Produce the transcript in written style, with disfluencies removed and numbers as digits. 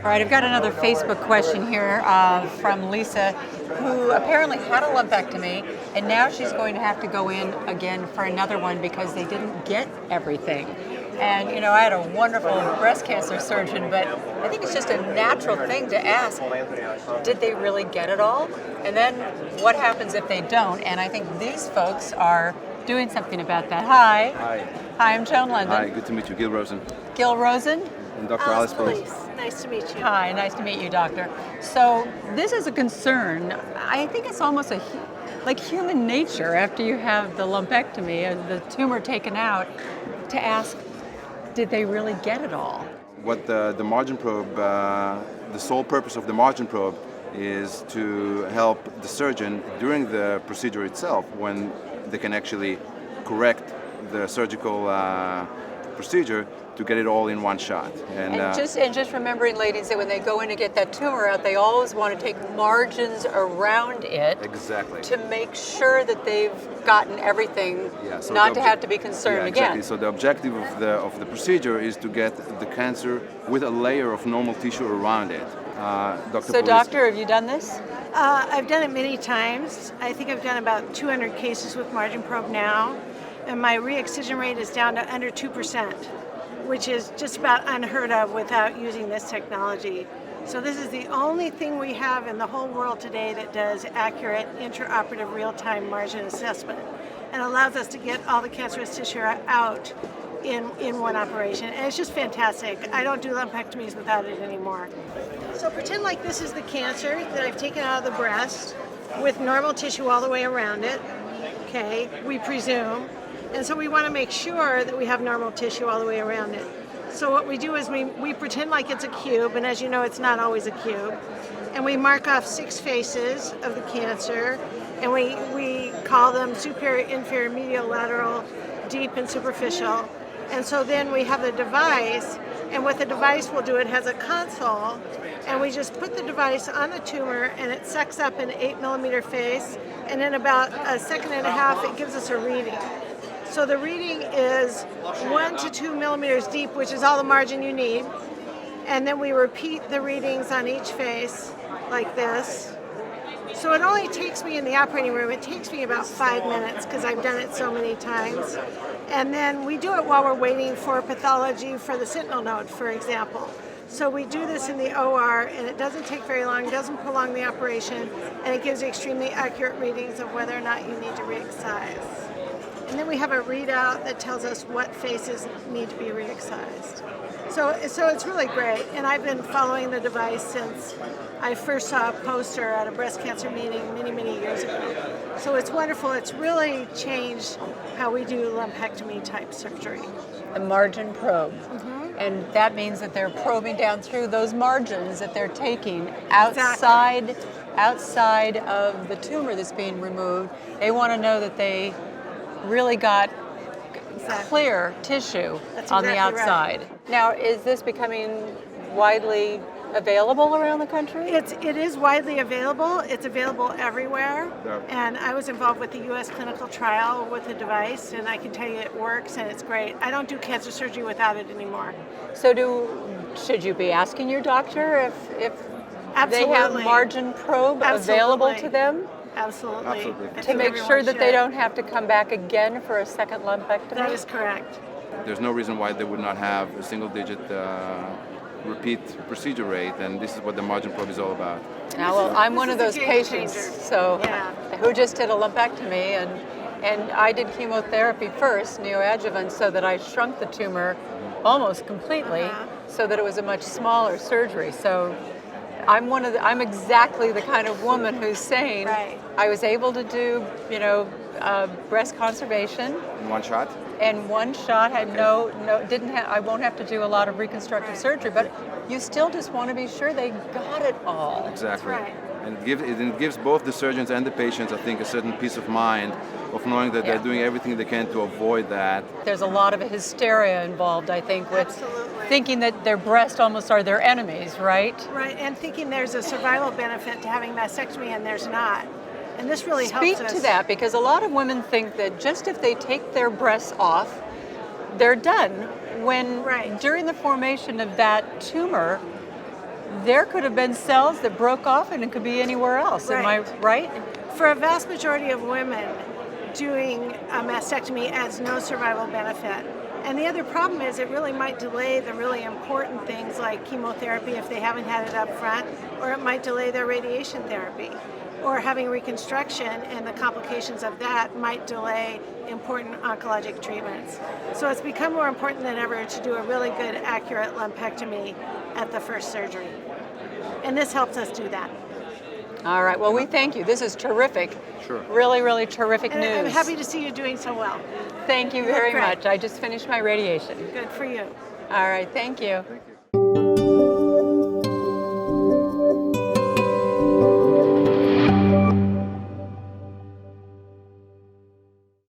All right, I've got another Facebook question here from Lisa, who apparently had a lumpectomy, and now she's going to have to go in again for another one because they didn't get everything. And, you know, I had a wonderful breast cancer surgeon, but I think it's just a natural thing to ask, did they really get it all? And then what happens if they don't? And I think these folks are doing something about that. Hi. Hi. Hi, I'm Joan London. Hi, good to meet you. Gil Rosen. Gil Rosen? And Dr. Alice Police. Nice to meet you. Hi, nice to meet you, doctor. So this is a concern. I think it's almost like human nature after you have the lumpectomy, the tumor taken out, to ask, did they really get it all? What the margin probe, the sole purpose of the margin probe is to help the surgeon during the procedure itself when they can actually correct the surgical procedure to get it all in one shot. And just remembering, ladies, that when they go in to get that tumor out, they always want to take margins around it. Exactly. To make sure that they've gotten everything, so not to have to be concerned exactly. again. So the objective of the procedure is to get the cancer with a layer of normal tissue around it. So, doctor, have you done this? I've done it many times. I think I've done about 200 cases with margin probe now, and my re-excision rate is down to under 2%, which is just about unheard of without using this technology. So this is the only thing we have in the whole world today that does accurate intraoperative real-time margin assessment and allows us to get all the cancerous tissue out in one operation. And it's just fantastic. I don't do lumpectomies without it anymore. So pretend like this is the cancer that I've taken out of the breast with normal tissue all the way around it. Okay, we presume. And so we want to make sure that we have normal tissue all the way around it. So what we do is we pretend like it's a cube, and as you know, it's not always a cube. And we mark off 6 faces of the cancer, and we call them superior, inferior, medial, lateral, deep, and superficial. And so then we have the device, and what the device will do, it has a console, and we just put the device on the tumor, and it sucks up an 8mm face, and in about a second and a half, it gives us a reading. So the reading is 1 to 2 millimeters deep, which is all the margin you need. And then we repeat the readings on each face like this. So it only takes me in the operating room, it takes me about 5 minutes because I've done it so many times. And then we do it while we're waiting for pathology for the sentinel node, for example. So we do this in the OR, and it doesn't take very long, it doesn't prolong the operation, and it gives extremely accurate readings of whether or not you need to re-excise. And then we have a readout that tells us what faces need to be re-excised. So it's really great, and I've been following the device since I first saw a poster at a breast cancer meeting many, many years ago. So it's wonderful. It's really changed how we do lumpectomy type surgery. The margin probe. Mm-hmm. And that means that they're probing down through those margins that they're taking outside of the tumor that's being removed. They want to know that they really got clear tissue on the outside. Right. Now, is this becoming widely available around the country? It is widely available. It's available everywhere. Yeah. And I was involved with the U.S. clinical trial with the device, and I can tell you it works and it's great. I don't do cancer surgery without it anymore. So should you be asking your doctor if they have margin probe available to them? Absolutely. To make sure that they don't have to come back again for a second lumpectomy? That is correct. There's no reason why they would not have a single-digit repeat procedure rate, and this is what the margin probe is all about. Now, well, I'm one of those patients, Yeah. who just did a lumpectomy, and I did chemotherapy first, neoadjuvant, so that I shrunk the tumor almost completely, so that it was a much smaller surgery. So I'm exactly the kind of woman who's saying, I was able to do, breast conservation. In one shot? And one shot had I won't have to do a lot of reconstructive surgery, but you still just want to be sure they got it all. Exactly. That's right. And it gives both the surgeons and the patients, I think, a certain peace of mind of knowing that they're doing everything they can to avoid that. There's a lot of hysteria involved, I think, with Absolutely. thinking that their breasts almost are their enemies, right? Right, and thinking there's a survival benefit to having mastectomy, and there's not. And this really helps us. Speak to that, because a lot of women think that just if they take their breasts off, they're done. When during the formation of that tumor, there could have been cells that broke off and it could be anywhere else. Am I right? For a vast majority of women, doing a mastectomy adds no survival benefit. And the other problem is it really might delay the really important things like chemotherapy if they haven't had it up front, or it might delay their radiation therapy. Or having reconstruction and the complications of that might delay important oncologic treatments. So it's become more important than ever to do a really good, accurate lumpectomy at the first surgery. And this helps us do that. All right. Well, we thank you. This is terrific. Sure. Really, really terrific And news. I'm happy to see you doing so well. Thank you You look very great. much. I just finished my radiation. Good for you. All right. Thank you. Thank you.